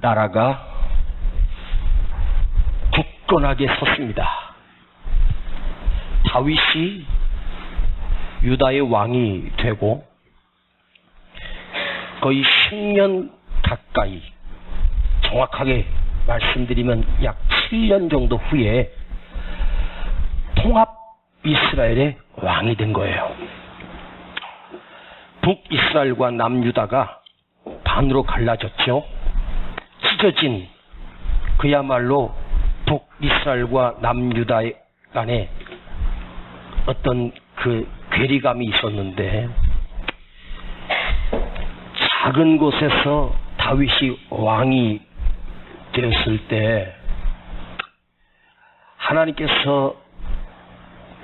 나라가 굳건하게 섰습니다. 다윗이 유다의 왕이 되고 거의 10년 가까이, 정확하게 말씀드리면 약 7년 정도 후에 통합 이스라엘의 왕이 된 거예요. 북이스라엘과 남유다가 반으로 갈라졌죠. 찢어진, 그야말로 북이스라엘과 남유다 간에 어떤 그 괴리감이 있었는데, 작은 곳에서 다윗이 왕이 되었을 때 하나님께서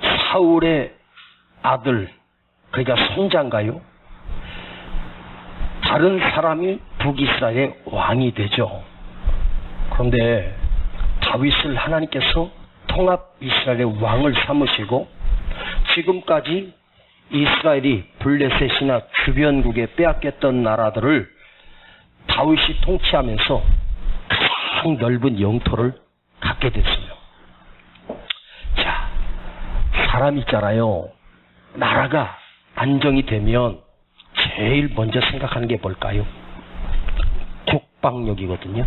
사울의 아들, 그러니까 손자인가요? 다른 사람이 북이스라엘의 왕이 되죠. 그런데 다윗을 하나님께서 통합 이스라엘의 왕을 삼으시고 지금까지 이스라엘이 블레셋이나 주변국에 빼앗겼던 나라들을 다윗이 통치하면서 가장 넓은 영토를 갖게 됐어요. 자, 사람 있잖아요. 나라가 안정이 되면 제일 먼저 생각하는 게 뭘까요? 국방력이거든요.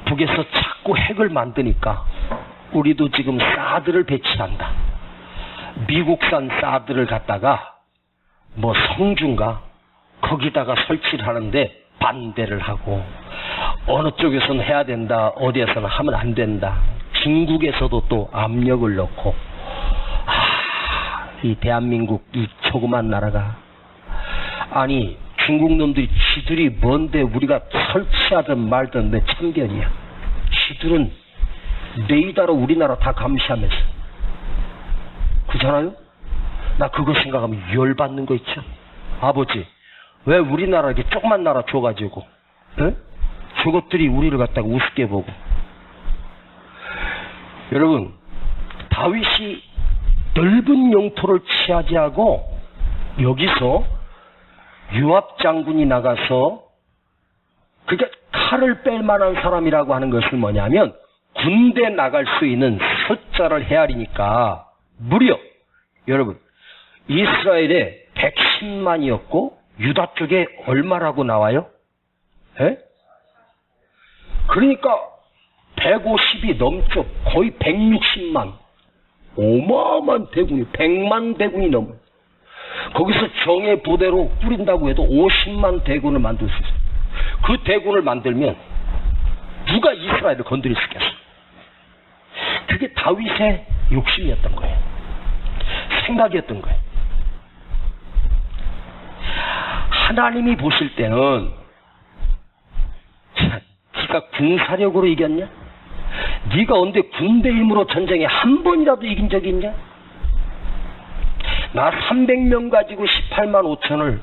북에서 자꾸 핵을 만드니까 우리도 지금 사드를 배치한다. 미국산 사드를 갖다가 뭐 성주인가 거기다가 설치를 하는데 반대를 하고, 어느 쪽에서는 해야 된다, 어디에서는 하면 안 된다. 중국에서도 또 압력을 넣고, 이 대한민국 이 조그만 나라가, 아니 중국 놈들이 지들이 뭔데 우리가 설치하든 말든 내 참견이야. 지들은 레이더로 우리나라 다 감시하면서, 그잖아요? 나 그거 생각하면 열받는 거 있죠. 아버지, 왜 우리나라 이렇게 조그만 나라 줘가지고, 에? 저것들이 우리를 갖다가 우습게 보고. 여러분, 다윗이 넓은 영토를 차지하고 여기서 요압 장군이 나가서, 그러니까 칼을 뺄 만한 사람이라고 하는 것은 뭐냐면 군대 나갈 수 있는 숫자를 헤아리니까, 무려 여러분 이스라엘에 110만이었고 유다 쪽에 얼마라고 나와요? 에? 그러니까 150이 넘죠. 거의 160만. 어마어마한 대군이, 100만 대군이 넘어요. 거기서 정예 부대로 꾸린다고 해도 50만 대군을 만들 수 있어요. 그 대군을 만들면 누가 이스라엘을 건드릴 수 있겠어요? 그게 다윗의 욕심이었던 거예요. 생각이었던 거예요. 하나님이 보실 때는, 자, 네가 군사력으로 이겼냐? 네가 언제 군대 힘으로 전쟁에 한 번이라도 이긴 적이 있냐? 나 300명 가지고 18만 5천을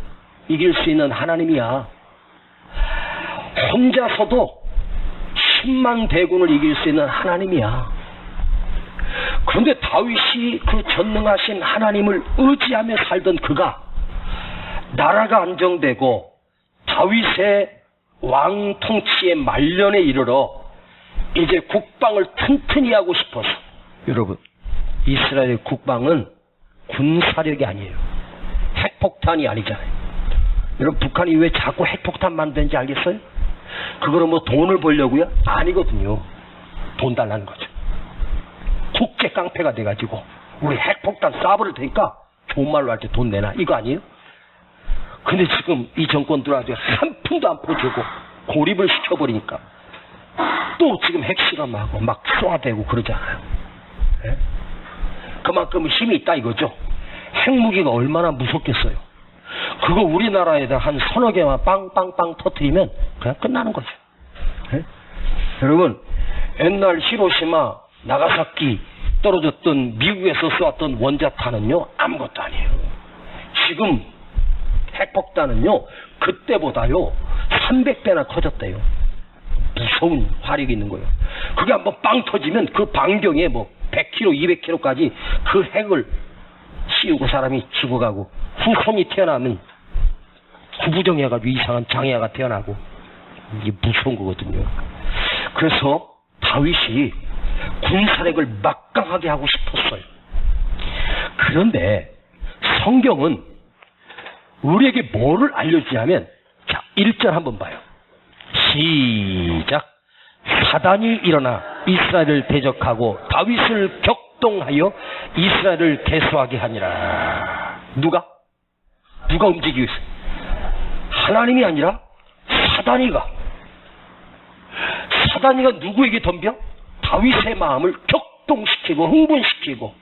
이길 수 있는 하나님이야. 혼자서도 10만 대군을 이길 수 있는 하나님이야. 그런데 다윗이 그 전능하신 하나님을 의지하며 살던 그가 나라가 안정되고 다윗의 왕 통치의 말년에 이르러 이제 국방을 튼튼히 하고 싶어서, 여러분 이스라엘의 국방은 군사력이 아니에요. 핵폭탄이 아니잖아요. 여러분 북한이 왜 자꾸 핵폭탄 만드는지 알겠어요? 그거는 뭐 돈을 벌려고요? 아니거든요. 돈 달라는 거죠. 국제 깡패가 돼가지고 우리 핵폭탄 쏴버릴 테니까 좋은 말로 할 때 돈 내놔, 이거 아니에요? 근데 지금 이 정권 들어가지고 한 푼도 안 퍼주고 고립을 시켜버리니까 또 지금 핵실험하고 막 쏘아대고 그러잖아요. 네? 그만큼 힘이 있다 이거죠. 핵무기가 얼마나 무섭겠어요. 그거 우리나라에다 한 서너 개만 빵빵빵 터뜨리면 그냥 끝나는 거죠. 네? 여러분, 옛날 히로시마 나가사키 떨어졌던 미국에서 쏘았던 원자탄은요 아무것도 아니에요. 지금 핵폭탄은요 그때보다요 300배나 커졌대요. 무서운 화력이 있는 거예요. 그게 한번 빵 터지면 그 반경에 뭐 100km, 200km까지 그 핵을 씌우고 사람이 죽어가고, 후손이 태어나면 구부정해가지고 이상한 장애아가 태어나고, 이게 무서운 거거든요. 그래서 다윗이 군사력을 막강하게 하고 싶었어요. 그런데 성경은 우리에게 뭐를 알려주냐면, 자, 1절 한번 봐요. 시작. 사단이 일어나 이스라엘을 대적하고 다윗을 격동하여 이스라엘을 개수하게 하니라. 누가 움직이고 있어요? 하나님이 아니라 사단이가 누구에게 덤벼? 다윗의 마음을 격동시키고 흥분시키고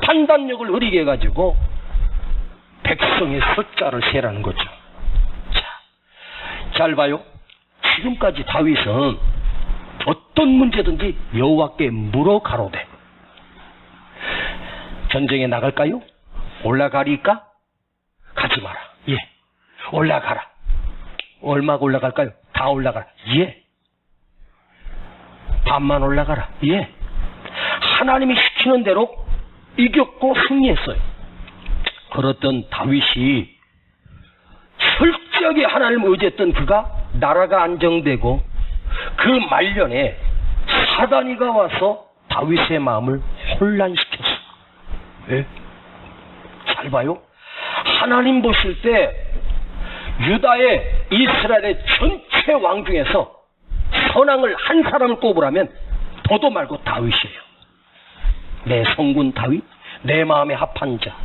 판단력을 흐리게 해가지고 백성의 숫자를 세라는 거죠. 자, 잘 봐요. 지금까지 다윗은 어떤 문제든지 여호와께 물어 가로되, 전쟁에 나갈까요? 올라가리까? 가지 마라. 예. 올라가라. 얼마가 올라갈까요? 다 올라가라. 예. 반만 올라가라. 예. 하나님이 시키는 대로 이겼고 승리했어요. 그렇던 다윗이 철저하게 하나님을 의지했던 그가 나라가 안정되고 그 말년에 사단이가 와서 다윗의 마음을 혼란시켰어. 예? 잘 봐요. 하나님 보실 때 유다의 이스라엘의 전체 왕 중에서 선왕을 한 사람을 꼽으라면 더도 말고 다윗이에요. 내 성군 다윗, 내 마음에 합한 자,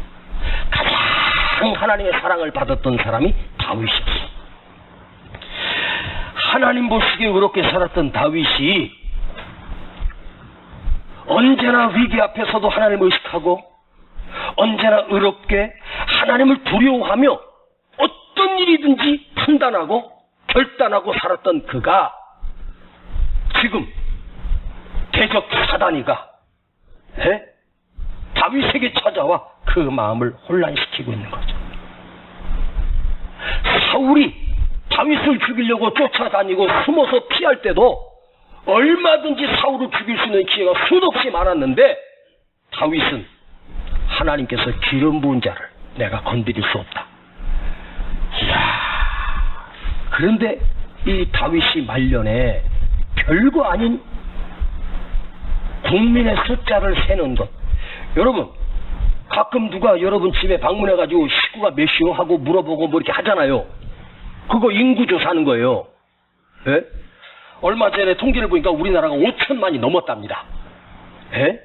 가장 하나님의 사랑을 받았던 사람이 다윗이었어. 하나님 보시기에 의롭게 살았던 다윗이 언제나 위기 앞에서도 하나님을 의식하고 언제나 의롭게 하나님을 두려워하며 어떤 일이든지 판단하고 결단하고 살았던 그가 지금 대적 사단이가 다윗에게 찾아와 그 마음을 혼란시키고 있는 거죠. 사울이 다윗을 죽이려고 쫓아다니고 숨어서 피할 때도 얼마든지 사울을 죽일 수 있는 기회가 수도 없이 많았는데 다윗은 하나님께서 기름 부은 자를 내가 건드릴 수 없다. 이야, 그런데 이 다윗이 말년에 별거 아닌 국민의 숫자를 세는 것. 여러분, 가끔 누가 여러분 집에 방문해가지고 식구가 몇이요 하고 물어보고 뭐 이렇게 하잖아요. 그거 인구조사하는 거예요. 예? 얼마 전에 통계를 보니까 우리나라가 5천만이 넘었답니다. 예?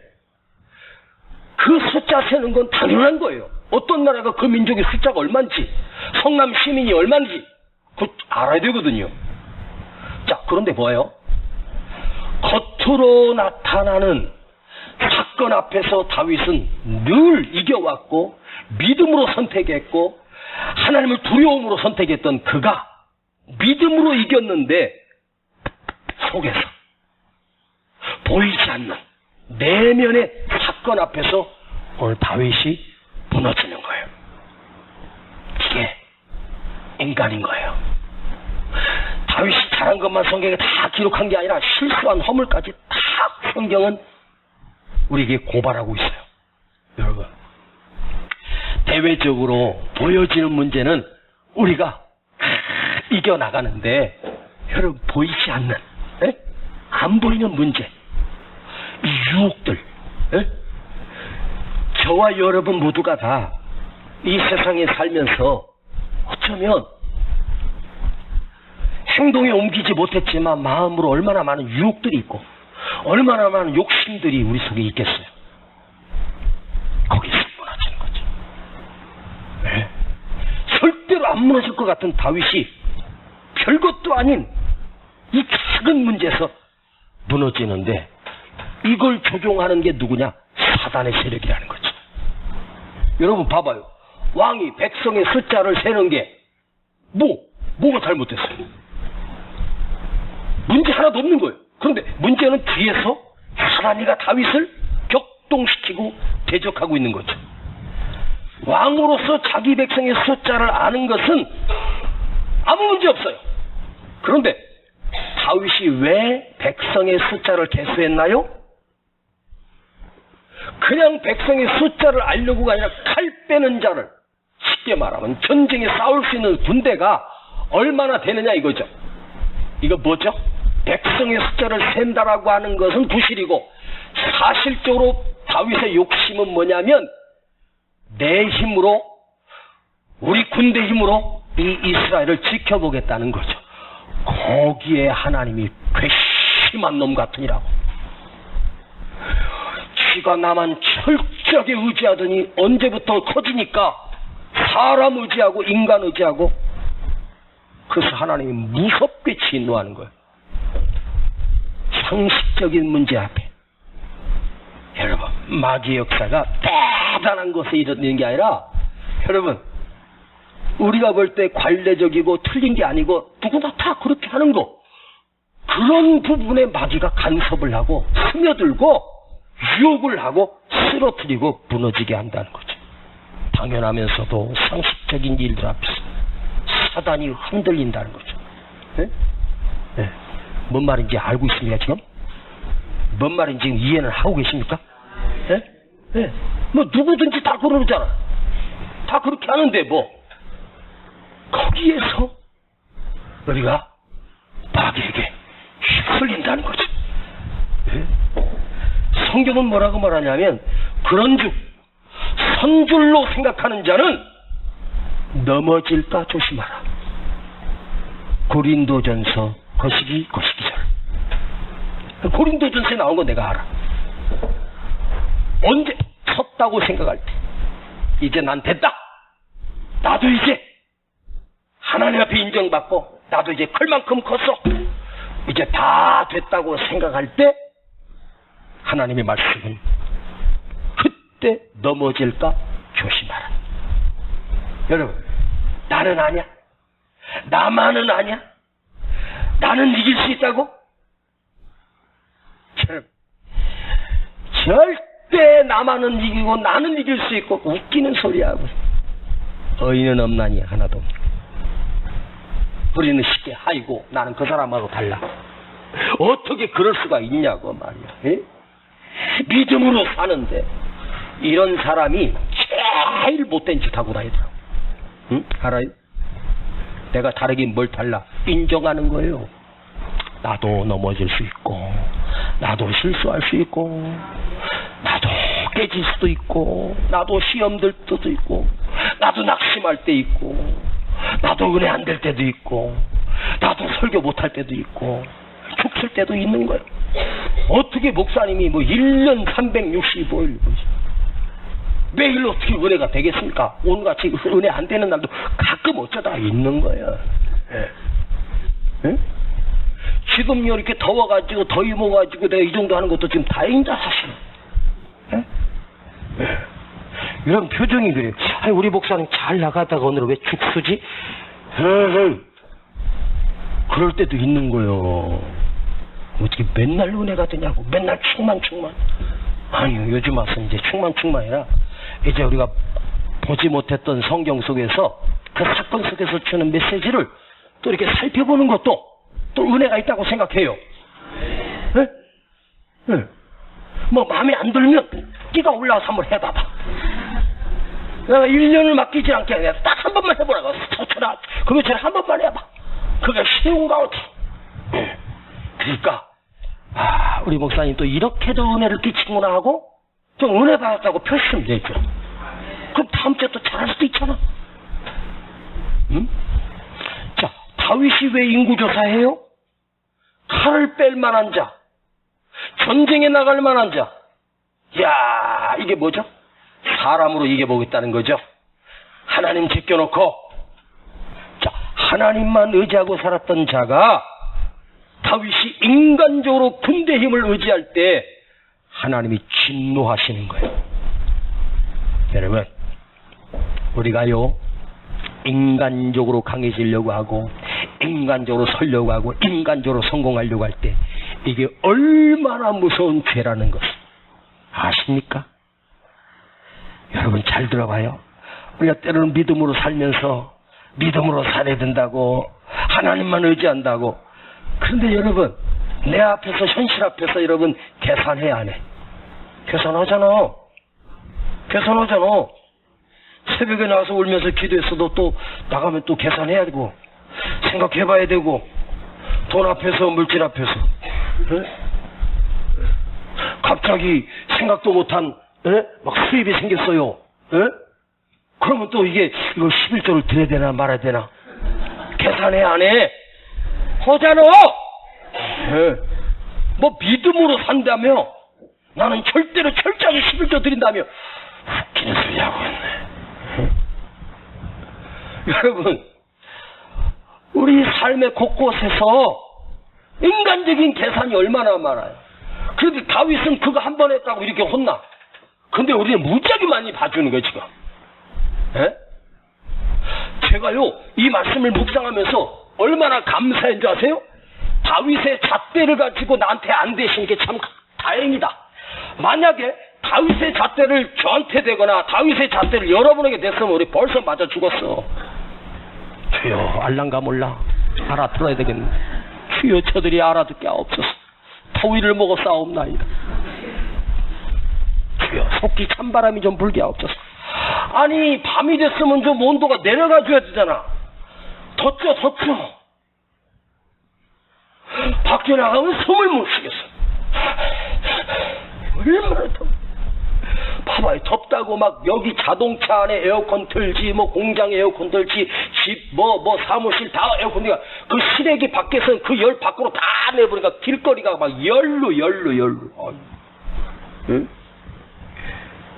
그 숫자 세는 건 당연한 거예요. 어떤 나라가 그 민족의 숫자가 얼마인지, 성남 시민이 얼마인지 그거 알아야 되거든요. 자, 그런데 뭐예요? 겉으로 나타나는 사건 앞에서 다윗은 늘 이겨왔고 믿음으로 선택했고 하나님을 두려움으로 선택했던 그가 믿음으로 이겼는데 속에서 보이지 않는 내면의 사건 앞에서 오늘 다윗이 무너지는 거예요. 이게 인간인 거예요. 다윗이 잘한 것만 성경에 다 기록한 게 아니라 실수한 허물까지 다 성경은 우리에게 고발하고 있어요. 여러분, 대외적으로 보여지는 문제는 우리가 이겨나가는데 여러분, 보이지 않는 안 보이는 문제, 이 유혹들, 저와 여러분 모두가 다 이 세상에 살면서 어쩌면 행동에 옮기지 못했지만 마음으로 얼마나 많은 유혹들이 있고 얼마나 많은 욕심들이 우리 속에 있겠어요. 거기서 무너지는 거죠. 네? 절대로 안 무너질 것 같은 다윗이 별것도 아닌 이 작은 문제에서 무너지는데 이걸 조종하는 게 누구냐? 사단의 세력이라는 거죠. 여러분 봐봐요. 왕이 백성의 숫자를 세는 게 뭐가 잘못됐어요? 문제 하나도 없는 거예요. 그런데 문제는 뒤에서 사단이가 다윗을 격동시키고 대적하고 있는 거죠. 왕으로서 자기 백성의 숫자를 아는 것은 아무 문제 없어요. 그런데 다윗이 왜 백성의 숫자를 계수했나요? 그냥 백성의 숫자를 알려고가 아니라 칼 빼는 자를, 쉽게 말하면 전쟁에 싸울 수 있는 군대가 얼마나 되느냐 이거죠. 이거 뭐죠? 백성의 숫자를 센다라고 하는 것은 부실이고, 사실적으로 다윗의 욕심은 뭐냐면 내 힘으로, 우리 군대 힘으로 이 이스라엘을 지켜보겠다는 거죠. 거기에 하나님이 괘씸한 놈 같으니라고. 지가 나만 철저하게 의지하더니 언제부터 커지니까 사람 의지하고 인간 의지하고, 그래서 하나님이 무섭게 진노하는 거예요. 상식적인 문제 앞에. 여러분, 마귀의 역사가 대단한 것에 일어나는 게 아니라, 여러분, 우리가 볼 때 관례적이고 틀린 게 아니고 누구나 다 그렇게 하는 거, 그런 부분에 마귀가 간섭을 하고 스며들고 유혹을 하고 쓰러뜨리고 무너지게 한다는 거죠. 당연하면서도 상식적인 일들 앞에서 사단이 흔들린다는 거죠. 네? 네. 뭔 말인지 알고 있습니까 지금? 뭔 말인지 지금 이해는 하고 계십니까? 네? 네. 뭐 누구든지 다 그러잖아. 다 그렇게 하는데 뭐 거기에서 우리가 마귀에게 휩쓸린다는 거죠. 네? 성경은 뭐라고 말하냐면, 그런즉 선줄로 생각하는 자는 넘어질까 조심하라. 고린도전서 거시기절. 고린도전서에 나온 거 내가 알아. 언제 섰다고 생각할 때, 이제 난 됐다, 나도 이제 하나님 앞에 인정받고 나도 이제 클 만큼 컸어, 이제 다 됐다고 생각할 때 하나님의 말씀은 그때 넘어질까 조심하라. 여러분, 나는 아냐? 나만은 아냐? 나는 이길 수 있다고? 절대 나만은 이기고 나는 이길 수 있고, 웃기는 소리하고 어이는 없나니 하나도 없고, 우리는 쉽게 아이고 나는 그 사람하고 달라, 어떻게 그럴 수가 있냐고 말이야. 에? 믿음으로 사는데 이런 사람이 제일 못된 짓 하고 다니더라고. 응? 알아요? 내가 다르긴 뭘 달라, 인정하는 거예요. 나도 넘어질 수 있고, 나도 실수할 수 있고, 나도 깨질 수도 있고, 나도 시험 들 때도 있고, 나도 낙심할 때 있고, 나도 은혜 안 될 때도 있고, 나도 설교 못할 때도 있고, 죽을 때도 있는 거예요. 어떻게 목사님이 뭐 1년 365일 매일 어떻게 은혜가 되겠습니까? 오늘같이 은혜 안 되는 날도 가끔 어쩌다 있는 거예요. 예. 예? 지금 이렇게 더워가지고 더위 먹어가지고 내가 이 정도 하는 것도 지금 다행이다 사실. 예? 예. 이런 표정이 그래요. 아니, 우리 목사님 잘 나가다가 오늘은 왜 죽수지? 그럴 때도 있는 거예요. 어떻게 맨날 은혜가 되냐고, 맨날 충만. 아니요, 요즘 와서 이제 충만이라 이제 우리가 보지 못했던 성경 속에서 그 사건 속에서 주는 메시지를 또 이렇게 살펴보는 것도 또 은혜가 있다고 생각해요. 네? 네. 뭐 마음에 안 들면 네가 올라와서 한번 해봐봐. 내가 1년을 맡기지 않게 그냥 딱 한 번만 해보라고. 서쳐라 그것처럼 한 번만 해봐. 그게 쉬운가 어떻게. 그러니까 우리 목사님 또 이렇게도 은혜를 끼치구나 하고 좀 은혜 받았다고 표시하면 되죠. 그럼 다음 주에 또 잘할 수도 있잖아. 응? 자, 다윗이 왜 인구조사해요? 칼을 뺄 만한 자, 전쟁에 나갈 만한 자. 이야, 이게 뭐죠? 사람으로 이겨보겠다는 거죠. 하나님 제껴놓고, 자, 하나님만 의지하고 살았던 자가 다윗이 인간적으로 군대 힘을 의지할 때 하나님이 진노하시는 거예요. 여러분, 우리가요 인간적으로 강해지려고 하고 인간적으로 살려고 하고 인간적으로 성공하려고 할 때 이게 얼마나 무서운 죄라는 것을 아십니까? 여러분 잘 들어봐요. 우리가 때로는 믿음으로 살면서 믿음으로 살아야 된다고, 하나님만 의지한다고. 그런데 여러분, 내 앞에서, 현실 앞에서 여러분 계산해야 안 해? 계산하잖아. 새벽에 나와서 울면서 기도했어도 또 나가면 또 계산해야 되고 생각해봐야 되고 돈 앞에서 물질 앞에서 갑자기 생각도 못한 막 수입이 생겼어요. 그러면 또 이거 11조를 드려야 되나 말아야 되나 계산해 안 해? 하잖아. 뭐 믿음으로 산다며 나는 절대로 철저하게 11조 드린다며 웃기는 소리 하고 있네. 여러분 우리 삶의 곳곳에서 인간적인 계산이 얼마나 많아요. 그런데 다윗은 그거 한 번 했다고 이렇게 혼나. 근데 우리는 무지하게 많이 봐주는 거예요 지금. 제가요 이 말씀을 묵상하면서 얼마나 감사한 줄 아세요? 다윗의 잣대를 가지고 나한테 안 되신 게 참 다행이다. 만약에 다윗의 잣대를 저한테 대거나 다윗의 잣대를 여러분에게 됐으면 우리 벌써 맞아 죽었어. 주여 알란가 몰라 알아들어야 되겠네. 주여 저들이 알아듣게 하옵소서. 더위를 먹어 싸움나이다. 주여 속기 찬바람이 좀 불게 하옵소서. 아니 밤이 됐으면 좀 온도가 내려가 줘야 되잖아. 덧줘 밖에 나가면 숨을 못 쉬겠어. 얼마나 더워. 봐봐요. 덥다고 막 여기 자동차 안에 에어컨 틀지 뭐 공장에 에어컨 틀지 집 뭐 사무실 다 에어컨 틀니까 그 실외기 밖에서 그 열 밖으로 다 내보니까 길거리가 막 열로 응?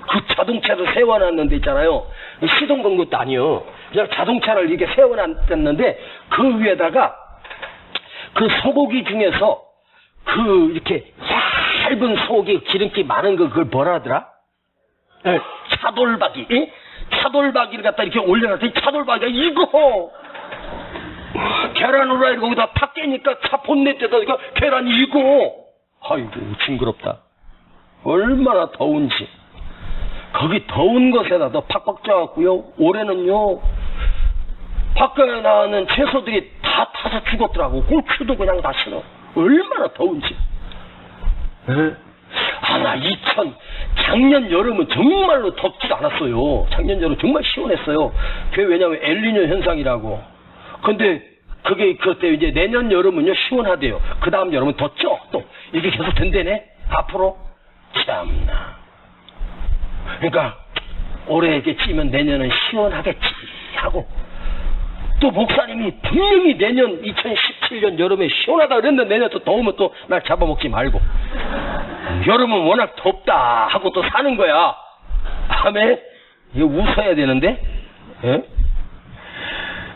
그 자동차를 세워놨는데 있잖아요. 시동 건 것도 아니요. 그냥 자동차를 이렇게 세워놨는데 그 위에다가 그 소고기 중에서 그 이렇게 얇은 소고기 기름기 많은 거 그걸 뭐라 하더라? 차돌박이. 차돌박이를 갖다 이렇게 올려놨더니 차돌박이가 이거 계란 후라이를 거기다 탁 깨니까 차 본넷에다 이거 계란이 이거. 아이고 징그럽다. 얼마나 더운지. 거기 더운 것에다 더 팍팍 쪄갖고요. 올해는요 밖에 나가는 채소들이 다 타서 죽었더라고. 고추도 그냥 다 싫어. 얼마나 더운지. 나 작년 여름은 정말로 덥지 않았어요. 작년 여름 정말 시원했어요. 그게 왜냐면 엘니뇨 현상이라고. 근데 그게 그때 이제 내년 여름은요 시원하대요. 그 다음 여름은 덥죠. 또 이게 계속 된대네. 앞으로 참나. 그러니까 올해 이렇게 찌면 내년은 시원하겠지 하고. 또 목사님이 분명히 내년 2017년 여름에 시원하다 그랬는데 내년 또 더우면 또 날 잡아먹지 말고 여름은 워낙 덥다 하고 또 사는 거야. 아멘. 이거 웃어야 되는데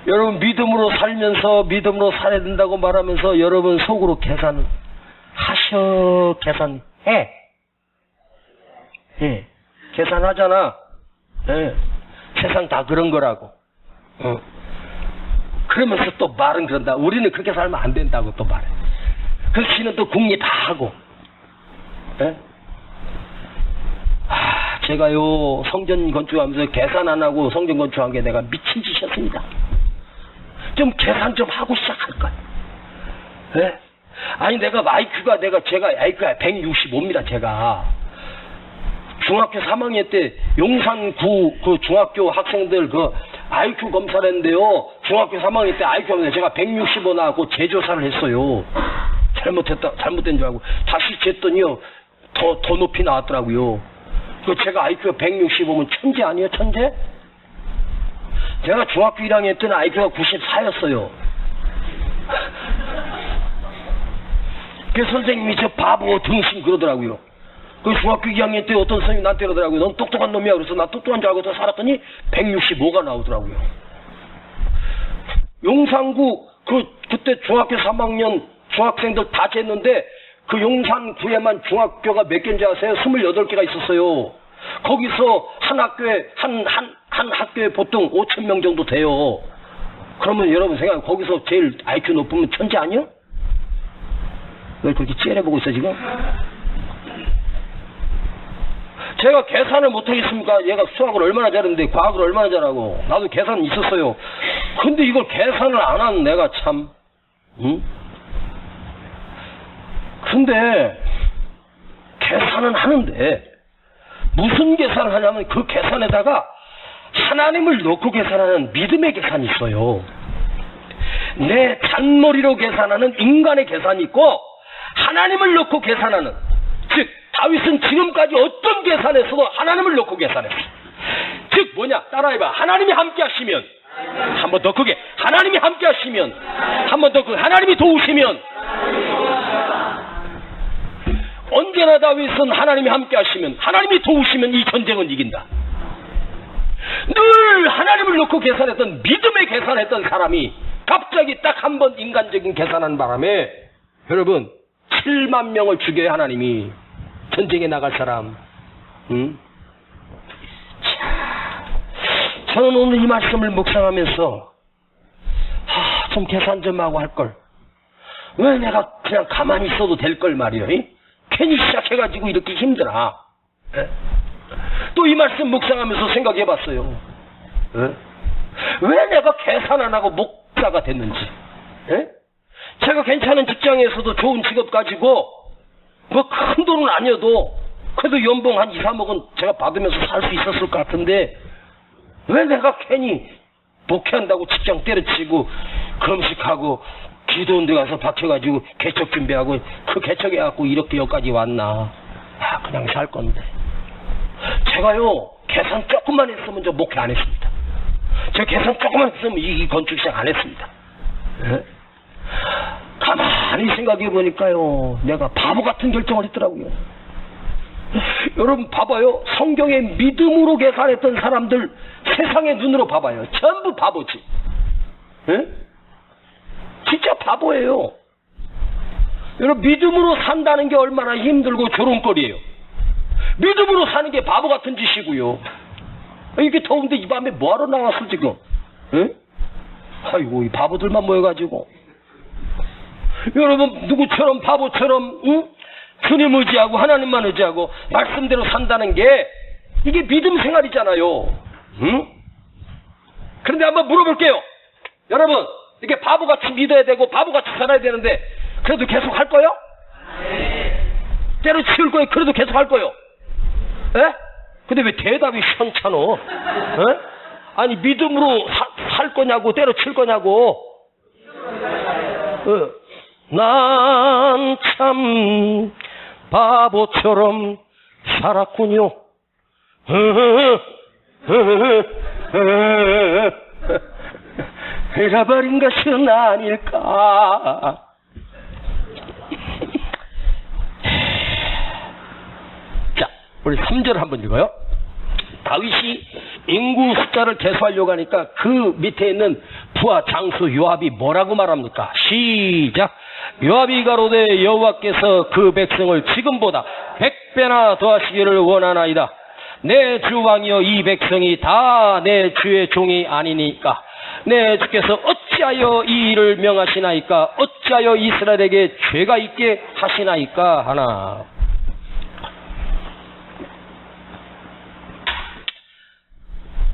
여러분 믿음으로 살면서 믿음으로 살아야 된다고 말하면서 여러분 속으로 계산해. 계산하잖아. 세상 다 그런 거라고. 그러면서 또 말은 그런다. 우리는 그렇게 살면 안 된다고 또 말해. 그래서 지는 또 궁리 다 하고. 제가요 성전 건축하면서 계산 안 하고 성전 건축한 게 내가 미친 짓이었습니다. 좀 계산 좀 하고 시작할까. 아니 제가 IQ가 165입니다. 제가 중학교 3학년 때 용산구 그 중학교 학생들 그 IQ 검사를 했는데요. 중학교 3학년 때 IQ 검사 제가 165 나왔고 재조사를 했어요. 잘못된 줄 알고 다시 쟀더니요 더 높이 나왔더라고요. 그 제가 IQ가 165면 천재 아니에요? 천재? 제가 중학교 1학년 때는 IQ가 94였어요. 그 선생님이 저 바보 등신 그러더라고요. 그 중학교 2학년 때 어떤 선생님이 나한테 그러더라고요. 넌 똑똑한 놈이야. 그래서 나 똑똑한 줄 알고 더 살았더니 165가 나오더라고요. 용산구 그때 중학교 3학년 중학생들 다 쟀는데 그 용산구에만 중학교가 몇 개인지 아세요? 28개가 있었어요. 거기서 한 학교에 한 학교에 보통 5,000명 정도 돼요. 그러면 여러분 생각해. 거기서 제일 IQ 높으면 천재 아니야? 왜 그렇게 째려보고 있어 지금? 제가 계산을 못하겠습니까? 얘가 수학을 얼마나 잘하는데 과학을 얼마나 잘하고 나도 계산 있었어요. 근데 이걸 계산을 안 하는 내가 참 근데 계산은 하는데 무슨 계산을 하냐면 그 계산에다가 하나님을 넣고 계산하는 믿음의 계산이 있어요. 내 잔머리로 계산하는 인간의 계산이 있고 하나님을 놓고 계산하는, 즉 다윗은 지금까지 어떤 계산에서도 하나님을 놓고 계산했어. 즉 뭐냐? 따라해봐. 하나님이 함께 하시면, 한 번 더 크게, 하나님이 함께 하시면, 한 번 더 크게, 하나님이 도우시면. 언제나 다윗은 하나님이 함께 하시면, 하나님이 도우시면 이 전쟁은 이긴다. 늘 하나님을 놓고 계산했던, 믿음의 계산했던 사람이 갑자기 딱 한 번 인간적인 계산한 바람에 여러분 7만 명을 죽여야 하나님이 전쟁에 나갈 사람. 자, 저는 오늘 이 말씀을 묵상하면서 좀 계산 좀 하고 할걸. 왜 내가 그냥 가만히 있어도 될 걸 말이요. 괜히 시작해가지고 이렇게 힘드나. 또 이 말씀 묵상하면서 생각해봤어요. 왜 내가 계산 안 하고 목사가 됐는지. 제가 괜찮은 직장에서도 좋은 직업 가지고 뭐 큰 돈은 아니어도 그래도 연봉 한 2, 3억은 제가 받으면서 살 수 있었을 것 같은데 왜 내가 괜히 목회한다고 직장 때려치고 금식하고 기도원 데 가서 박혀가지고 개척 준비하고 그 개척해갖고 이렇게 여기까지 왔나. 그냥 살 건데. 제가요 계산 조금만 했으면 저 목회 안 했습니다. 제가 계산 조금만 했으면 이 건축 시작 안 했습니다. 가만히 생각해 보니까요 내가 바보 같은 결정을 했더라고요. 여러분 봐봐요. 성경에 믿음으로 계산했던 사람들 세상의 눈으로 봐봐요. 전부 바보지. 진짜 바보예요. 여러분 믿음으로 산다는 게 얼마나 힘들고 조롱거리예요. 믿음으로 사는 게 바보 같은 짓이고요. 이렇게 더운데 이 밤에 뭐하러 나왔어 지금? 아이고 이 바보들만 모여가지고. 여러분 누구처럼 바보처럼 주님 의지하고 하나님만 의지하고 말씀대로 산다는 게 이게 믿음 생활이잖아요. 그런데 한번 물어볼게요. 여러분 이렇게 바보같이 믿어야 되고 바보같이 살아야 되는데 그래도 계속 할 거요? 때려치울 거예요? 그래도 계속 할 거요? 근데 왜 대답이 시원찮어? 아니 믿음으로 살 거냐고 때려칠 거냐고. 난 참 바보처럼 살았군요. 잃어버린 것은 아닐까. 자, 우리 3절 한번 읽어요. 다윗이 인구 숫자를 계수하려고 하니까 그 밑에 있는 부하 장수 요압이 뭐라고 말합니까? 시작. 요압이 가로되 여호와께서 그 백성을 지금보다 100배나 더하시기를 원하나이다. 내 주 왕이여 이 백성이 다 내 주의 종이 아니니까 내 주께서 어찌하여 이 일을 명하시나이까? 어찌하여 이스라엘에게 죄가 있게 하시나이까? 하나.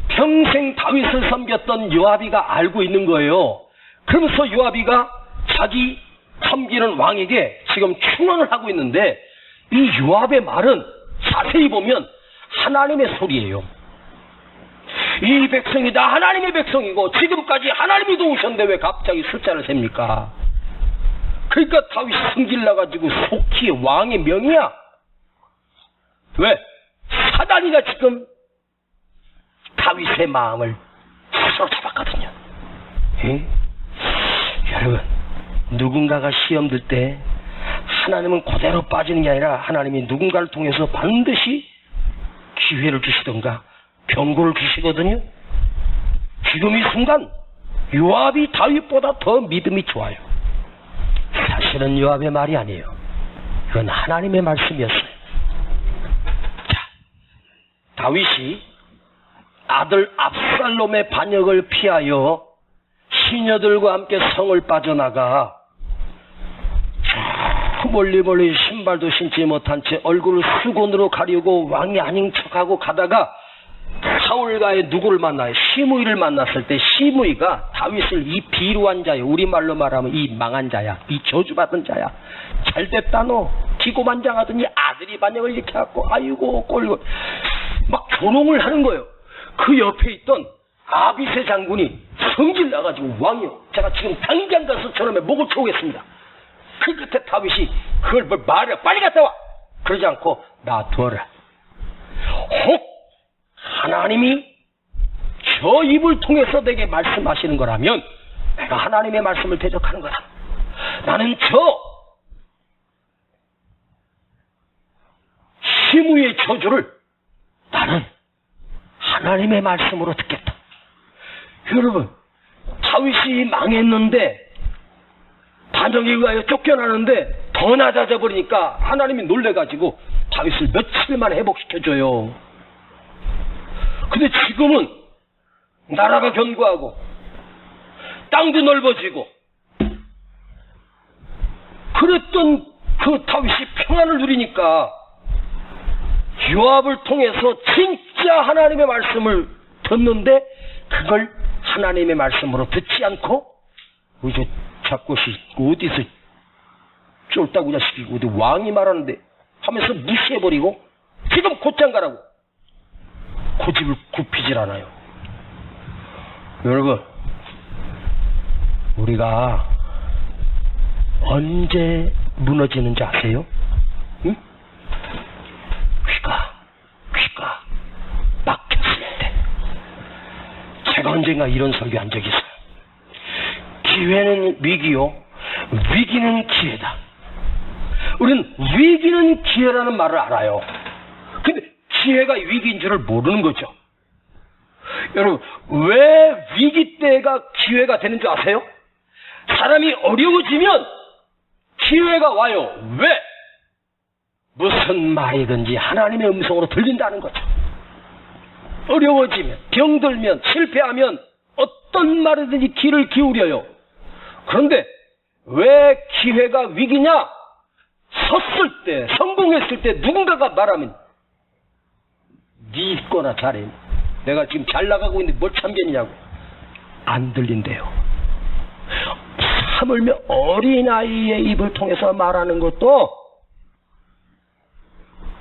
평생 다윗을 섬겼던 요압이가 알고 있는 거예요. 그러면서 요압이가 자기 섬기는 왕에게 지금 충언을 하고 있는데 이 요압의 말은 자세히 보면 하나님의 소리예요. 이 백성이 다 하나님의 백성이고 지금까지 하나님이 도우셨는데 왜 갑자기 숫자를 셉니까? 그러니까 다윗이 승질나가지고 속히 왕의 명이야. 왜? 사단이가 지금 다윗의 마음을 사로잡았거든요. 여러분 누군가가 시험 들 때 하나님은 그대로 빠지는 게 아니라 하나님이 누군가를 통해서 반드시 기회를 주시던가 병고를 주시거든요. 지금 이 순간 요압이 다윗보다 더 믿음이 좋아요. 사실은 요압의 말이 아니에요. 이건 하나님의 말씀이었어요. 자, 다윗이 아들 압살롬의 반역을 피하여 시녀들과 함께 성을 빠져나가 멀리 신발도 신지 못한 채 얼굴을 수건으로 가리고 왕이 아닌 척하고 가다가 사울과의 누구를 만나요? 시므이를 만났을 때 시므이가 다윗을 이 비루한 자야, 우리말로 말하면 이 망한 자야, 이 저주받은 자야, 잘됐다 너 기고만장하더니 아들이 반역을 이렇게 하고 아이고 꼴고 막 조롱을 하는 거예요. 그 옆에 있던 아비새 장군이 성질 나가지고 왕이요, 제가 지금 당장 가서 저놈의 목을 쳐오겠습니다. 그 끝에 다윗이 그걸 뭘 말해, 빨리 갔다 와! 그러지 않고 놔두어라. 혹 하나님이 저 입을 통해서 내게 말씀하시는 거라면 내가 하나님의 말씀을 대적하는 거다. 나는 저 시므의 저주를 나는 하나님의 말씀으로 듣겠다. 여러분, 다윗이 망했는데 반역에 의하여 쫓겨나는데 더 낮아져 버리니까 하나님이 놀래가지고 다윗을 며칠 만에 회복시켜줘요. 근데 지금은 나라가 견고하고 땅도 넓어지고 그랬던 그 다윗이 평안을 누리니까 요압을 통해서 진짜 하나님의 말씀을 듣는데 그걸 하나님의 말씀으로 듣지 않고 이제 자꾸 어디서 쫄따구 자식이 어디 왕이 말하는데 하면서 무시해버리고 지금 곧장 가라고 고집을 굽히질 않아요. 여러분, 우리가 언제 무너지는지 아세요? 응? 귀가 막혔을 때. 제가 언젠가 이런 설교한 적이 있어요. 기회는 위기요, 위기는 기회다. 우리는 위기는 기회라는 말을 알아요. 근데 기회가 위기인 줄을 모르는 거죠. 여러분, 왜 위기 때가 기회가 되는 줄 아세요? 사람이 어려워지면 기회가 와요. 왜? 무슨 말이든지 하나님의 음성으로 들린다는 거죠. 어려워지면, 병들면, 실패하면 어떤 말이든지 귀를 기울여요. 그런데 왜 기회가 위기냐? 섰을 때, 성공했을 때 누군가가 말하면 네 있거나 잘해. 내가 지금 잘 나가고 있는데 뭘 참견이냐고. 안 들린대요. 하물며 어린아이의 입을 통해서 말하는 것도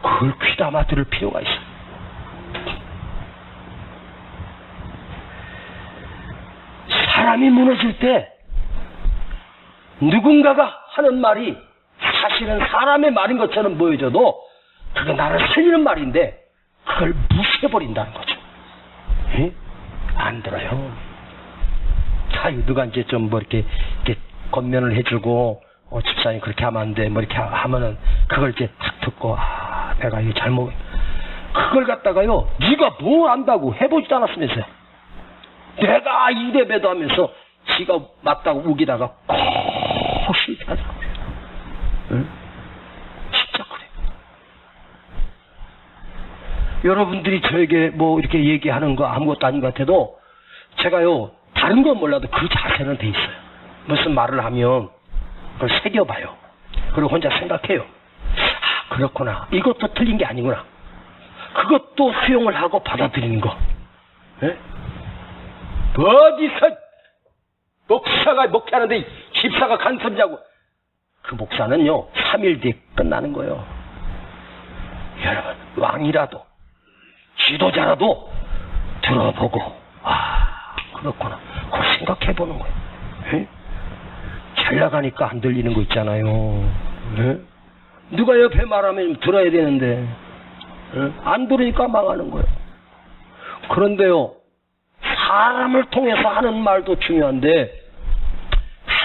그걸 귀담아 들을 필요가 있어요. 사람이 무너질 때 누군가가 하는 말이 사실은 사람의 말인 것처럼 보여져도 그게 나를 살리는 말인데 그걸 무시해버린다는 거죠. 에? 안 들어요. 누가 이제 좀 뭐 이렇게 권면을 해주고 집사님 그렇게 하면 안 돼 뭐 이렇게 하면은 그걸 이제 탁 듣고 내가 이거 잘못 그걸 갖다가요 네가 뭘 안다고 해보지도 않았으면서요. 내가 이래봬도 하면서 지가 맞다고 우기다가 꼭 실패하더라고요. 응? 진짜 그래. 여러분들이 저에게 뭐 이렇게 얘기하는 거 아무것도 아닌 것 같아도 제가요 다른 건 몰라도 그 자세는 돼 있어요. 무슨 말을 하면 그걸 새겨봐요. 그리고 혼자 생각해요. 그렇구나. 이것도 틀린 게 아니구나. 그것도 수용을 하고 받아들이는 거. 예? 어디서 목사가 목회하는데 집사가 간섭이냐고. 그 목사는요 3일 뒤에 끝나는 거예요. 여러분, 왕이라도 지도자라도 들어보고 그렇구나. 그걸 생각해보는 거예요. 에? 잘 나가니까 안 들리는 거 있잖아요. 에? 누가 옆에 말하면 들어야 되는데 에? 안 들으니까 망하는 거예요. 그런데요, 사람을 통해서 하는 말도 중요한데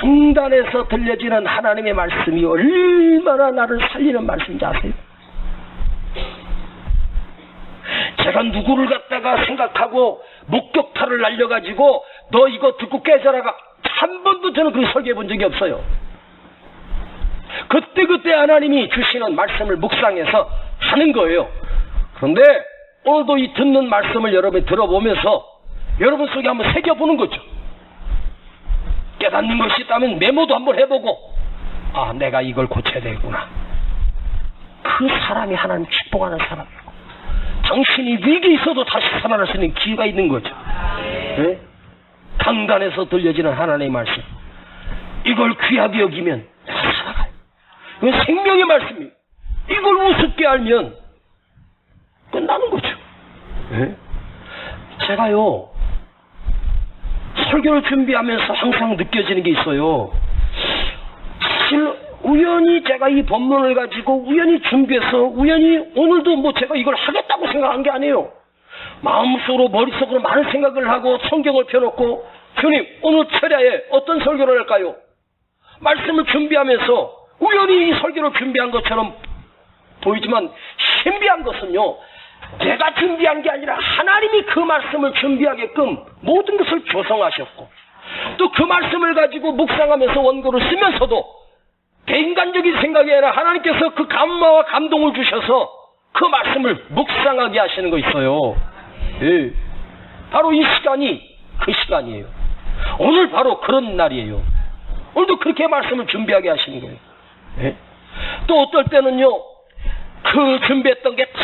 상단에서 들려지는 하나님의 말씀이 얼마나 나를 살리는 말씀인지 아세요? 제가 누구를 갖다가 생각하고 목격타를 날려가지고 너 이거 듣고 깨져라가 한 번도 저는 그렇게 설교해 본 적이 없어요. 그때 하나님이 주시는 말씀을 묵상해서 하는 거예요. 그런데 오늘도 이 듣는 말씀을 여러분이 들어보면서 여러분 속에 한번 새겨보는 거죠. 깨닫는 것이 있다면 메모도 한번 해보고 내가 이걸 고쳐야 되구나. 그 사람이 하나님 축복하는 사람이고 당신이 위기에 있어도 다시 살아날 수 있는 기회가 있는 거죠. 네? 강단에서 들려지는 하나님의 말씀, 이걸 귀하게 여기면 살아가요. 이건 생명의 말씀이에요. 이걸 우습게 알면 끝나는 거죠. 네? 제가요 설교를 준비하면서 항상 느껴지는 게 있어요. 사실 우연히 제가 이 본문을 가지고 우연히 준비해서 우연히 오늘도 뭐 제가 이걸 하겠다고 생각한 게 아니에요. 마음속으로 머릿속으로 많은 생각을 하고 성경을 펴놓고 주님 오늘 철야에 어떤 설교를 할까요? 말씀을 준비하면서 우연히 이 설교를 준비한 것처럼 보이지만 신비한 것은요, 내가 준비한 게 아니라 하나님이 그 말씀을 준비하게끔 모든 것을 조성하셨고 또 그 말씀을 가지고 묵상하면서 원고를 쓰면서도 개인간적인 생각이 아니라 하나님께서 그 감마와 감동을 주셔서 그 말씀을 묵상하게 하시는 거 있어요. 예. 바로 이 시간이 그 시간이에요. 오늘 바로 그런 날이에요. 오늘도 그렇게 말씀을 준비하게 하시는 거예요. 예. 또 어떨 때는요, 그 준비했던 게 다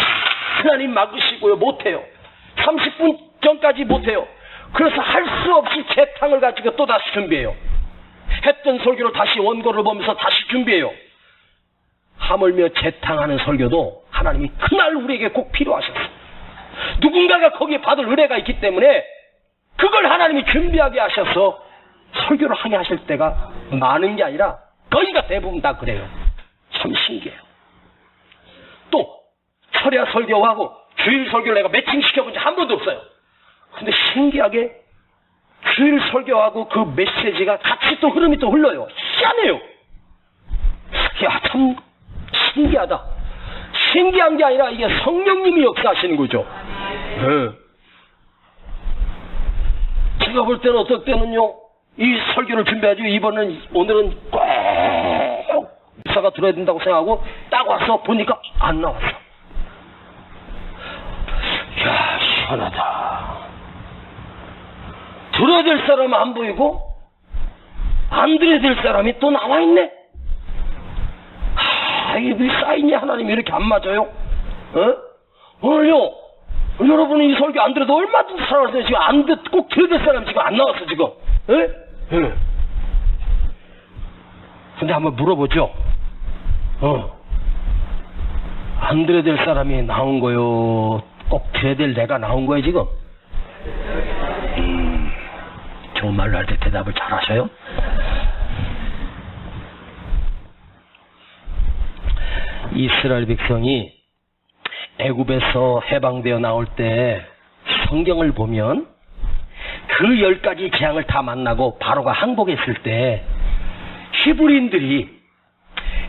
하나님 막으시고요, 못해요. 30분 전까지 못해요. 그래서 할 수 없이 재탕을 가지고 또 다시 준비해요. 했던 설교를 다시 원고를 보면서 다시 준비해요. 하물며 재탕하는 설교도 하나님이 그날 우리에게 꼭 필요하셨어요. 누군가가 거기에 받을 은혜가 있기 때문에 그걸 하나님이 준비하게 하셔서 설교를 하게 하실 때가 많은 게 아니라 거의가 대부분 다 그래요. 참 신기해요. 또 철야 설교하고 주일 설교를 내가 매칭시켜본 지 한 번도 없어요. 근데 신기하게 주일 설교하고 그 메시지가 같이 또 흐름이 또 흘러요. 희한해요. 야, 참 신기하다. 신기한 게 아니라 이게 성령님이 역사하시는 거죠. 네. 제가 볼 때는 어떨 때는요, 이 설교를 준비하죠. 오늘은 꼭 목사가 들어야 된다고 생각하고 딱 와서 보니까 안 나왔어. 야, 시원하다. 들어야 될 사람은 안 보이고 안 들어야 될 사람이 또 나와 있네. 이게 왜 쌓이냐? 하나님이 이렇게 안 맞아요? 어? 오늘요, 여러분이 이 설교 안 들어도 얼마든지 살아왔어요. 지금 꼭 들어야 될 사람이 지금 안 나왔어, 지금. 예? 근데 한번 물어보죠. 안 들어야 될 사람이 나온 거요? 꼭 들어야 될 내가 나온 거예요, 지금? 좋은 말로 할 때 대답을 잘 하셔요? 이스라엘 백성이 애굽에서 해방되어 나올 때 성경을 보면 그 10가지 재앙을 다 만나고 바로가 항복했을 때 히브리인들이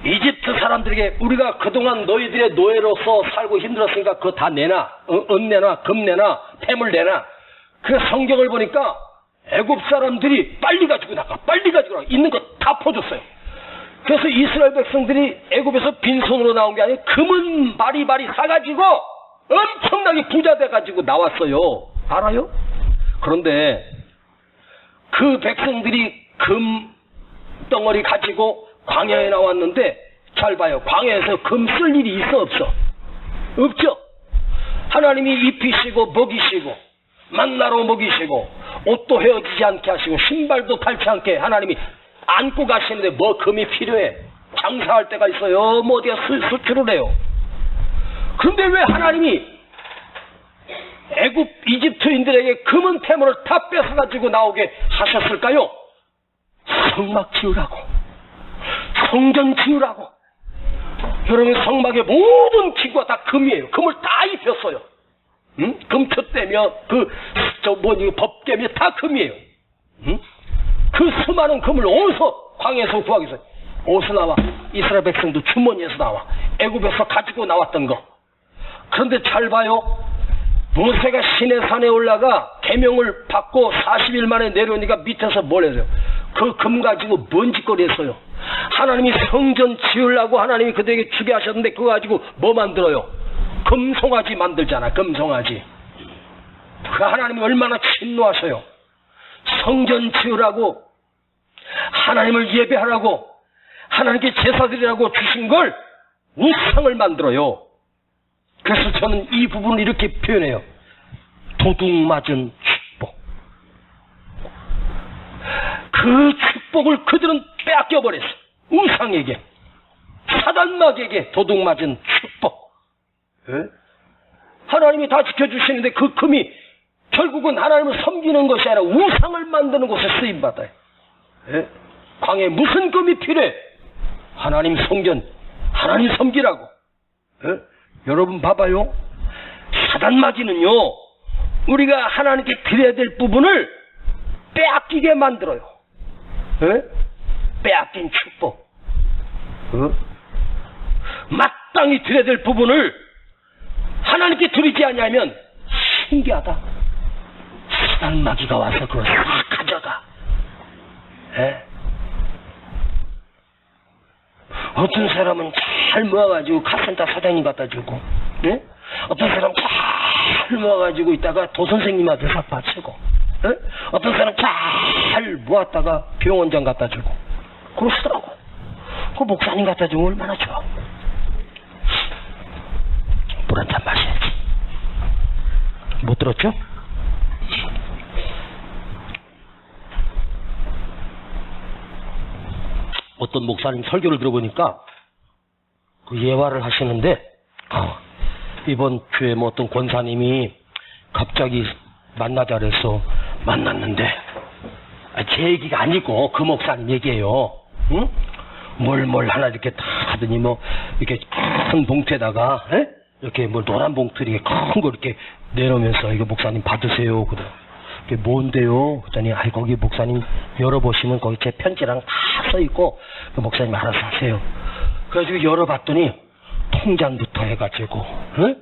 이집트 사람들에게 우리가 그동안 너희들의 노예로서 살고 힘들었으니까 그거 다 내놔. 은 내놔, 금 내놔, 폐물 내놔. 그 성경을 보니까 애굽 사람들이 빨리 가지고 나가, 빨리 가지고 나가. 있는 거 다 퍼줬어요. 그래서 이스라엘 백성들이 애굽에서 빈손으로 나온 게 아니고 금은 바리바리 사가지고 엄청나게 부자 돼가지고 나왔어요. 알아요? 그런데 그 백성들이 금 덩어리 가지고 광야에 나왔는데 잘 봐요. 광야에서 금 쓸 일이 있어 없어? 없죠. 하나님이 입히시고 먹이시고 만나로 먹이시고 옷도 헤어지지 않게 하시고 신발도 닳지 않게 하나님이 안고 가시는데 뭐 금이 필요해? 장사할 때가 있어요. 뭐 어디가 수출을 해요. 그런데 왜 하나님이 애굽 이집트인들에게 금은 폐물을 다 뺏어가지고 나오게 하셨을까요? 성막 지으라고, 성전 지으라고. 여러분, 성막의 모든 기구가 다 금이에요. 금을 다 입혔어요. 응? 금표대며 법계며 다 금이에요. 응? 그 수많은 금을 어디서 광야에서 구하기 위해서 어디서 나와? 이스라엘 백성도 주머니에서 나와. 애굽에서 가지고 나왔던 거. 그런데 잘 봐요. 모세가 시내산에 올라가 계명을 받고 40일 만에 내려오니까 밑에서 뭘 했어요? 그 금 가지고 뭔 짓거리 했어요? 하나님이 성전 지으려고 하나님이 그들에게 주게 하셨는데 그거 가지고 뭐 만들어요? 금송아지 만들잖아. 금송아지. 그 하나님이 얼마나 진노하셔요. 성전 지으라고, 하나님을 예배하라고, 하나님께 제사드리라고 주신 걸 우상을 만들어요. 그래서 저는 이 부분을 이렇게 표현해요. 도둑 맞은 축복. 그 축복을 그들은 빼앗겨버렸어. 우상에게, 사단마귀에게 도둑 맞은 축복. 에? 하나님이 다 지켜주시는데 그 금이 결국은 하나님을 섬기는 것이 아니라 우상을 만드는 곳에 쓰임받아요. 예? 광야에 무슨 금이 필요해? 하나님 성전, 하나님 섬기라고. 예? 여러분 봐봐요. 사단마귀는요, 우리가 하나님께 드려야 될 부분을 빼앗기게 만들어요. 예? 빼앗긴 축복. 마땅히 드려야 될 부분을 하나님께 드리지 않냐면 신기하다. 사단마귀가 와서 그걸 다 가져가. 예? 어떤 사람은 잘 모아가지고 카센터 사장님 갖다 주고, 예? 어떤 사람 잘 모아가지고 있다가 도선생님한테 싹 바치고, 예? 어떤 사람 잘 모았다가 병원장 갖다 주고, 그러시더라고. 그 목사님 갖다 주면 얼마나 좋아. 물 한 잔 마셔야지. 못 들었죠? 어떤 목사님 설교를 들어보니까 그 예화를 하시는데, 이번 주에 뭐 어떤 권사님이 갑자기 만나자 그래서 만났는데, 제 얘기가 아니고 그 목사님 얘기예요. 응? 뭘 하나 이렇게 다 하더니 뭐 이렇게 큰 봉투에다가, 에? 이렇게 뭐 노란 봉투 이렇게 큰 거 이렇게 내놓으면서 이거 목사님 받으세요. 그래. 이게 뭔데요? 그랬더니 거기 목사님 열어보시면 거기 제 편지랑 다 써있고 그 목사님 알아서 하세요. 그래가지고 열어봤더니 통장부터 해가지고, 에?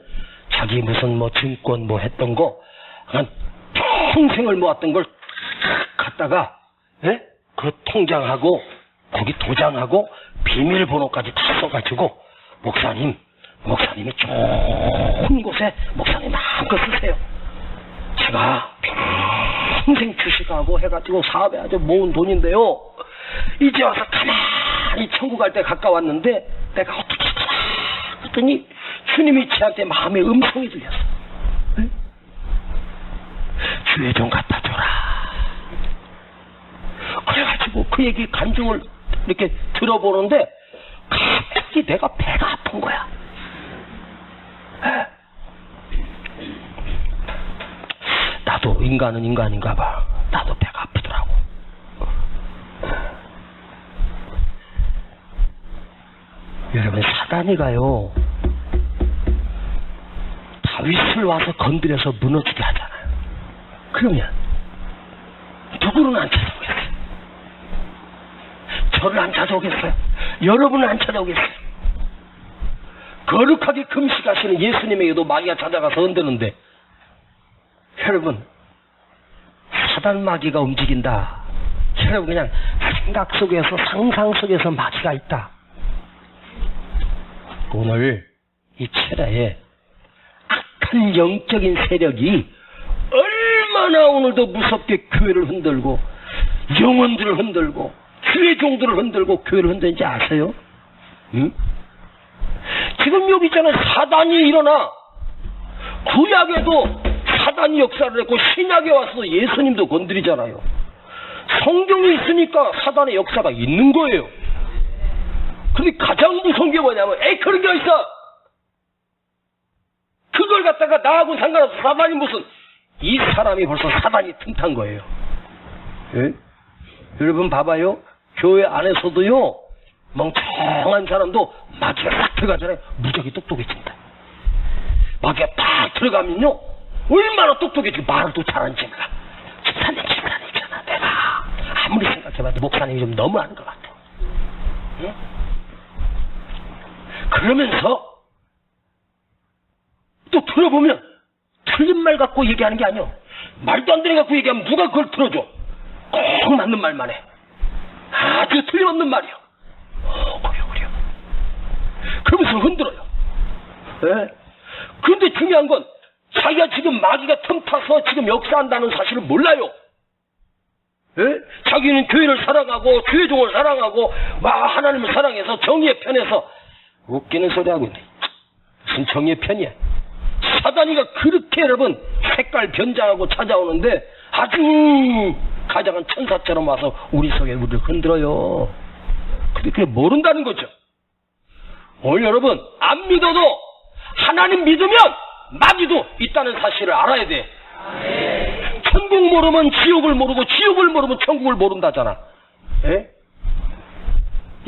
자기 무슨 뭐 증권 뭐 했던 거 한 평생을 모았던 걸 갖다가, 에? 그 통장하고 거기 도장하고 비밀번호까지 다 써가지고 목사님이 좋은 곳에 목사님 마음껏 쓰세요. 제가 평생 주식하고 해가지고 사업에 아주 모은 돈인데요, 이제 와서 가만히 천국 갈 때 가까웠는데 내가 어떻게 하더라 그랬더니 주님이 저한테 마음의 음성이 들렸어. 응? 주에 좀 갖다 줘라. 그래가지고 그 얘기 간증을 이렇게 들어보는데 갑자기 내가 배가 아픈 거야. 나도 인간은 인간인가 봐. 나도 배가 아프더라고. 여러분, 사단이가요 다윗을 와서 건드려서 무너지게 하잖아요. 그러면 누구는 안 찾아오겠어요? 저를 안 찾아오겠어요? 여러분을 안 찾아오겠어요? 거룩하게 금식하시는 예수님에게도 마귀가 찾아가서 흔드는데, 여러분, 사단 마귀가 움직인다. 여러분, 그냥 생각 속에서, 상상 속에서 마귀가 있다. 오늘 이 철야에 악한 영적인 세력이 얼마나 오늘도 무섭게 교회를 흔들고 영혼들을 흔들고 주의 종들을 흔들고 교회를 흔드는지 아세요? 응? 지금 여기 있잖아요. 사단이 일어나. 구약에도 사단이 역사를 했고 신약에 와서도 예수님도 건드리잖아요. 성경이 있으니까 사단의 역사가 있는 거예요. 근데 가장 무서운 게 뭐냐면, 그런 게 어딨어? 그걸 갖다가 나하고 상관없어. 사단이 무슨, 이 사람이 벌써 사단이 틈탄 거예요. 예? 여러분 봐봐요. 교회 안에서도요, 멍청한 사람도 마귀가 딱 들어가잖아요. 무지하게 똑똑해진다. 마귀가 딱 들어가면요, 얼마나 똑똑해지고 말을 또 잘하는지 몰라. 집사님 집사님이잖아. 내가 아무리 생각해봐도 목사님이 좀 너무하는 것 같아. 응? 그러면서 또 들어보면 틀린 말 갖고 얘기하는 게 아니야. 말도 안 되는 거 갖고 얘기하면 누가 그걸 들어줘? 꼭 맞는 말만 해. 아주 틀림없는 말이야. 그래요. 그러면서 흔들어요. 네? 그런데 중요한 건 자기가 지금 마귀가 틈타서 지금 역사한다는 사실을 몰라요. 네? 자기는 교회를 사랑하고 교회 종을 사랑하고 하나님을 사랑해서 정의의 편에서 웃기는 소리 하고 있네. 무슨 정의의 편이야. 사단이가 그렇게 여러분 색깔 변장하고 찾아오는데 아주 가장한 천사처럼 와서 우리 속에 우리를 흔들어요. 근데 그게 모른다는 거죠. 오늘 여러분 안 믿어도 하나님 믿으면 마귀도 있다는 사실을 알아야 돼. 천국 모르면 지옥을 모르고 지옥을 모르면 천국을 모른다잖아. 예?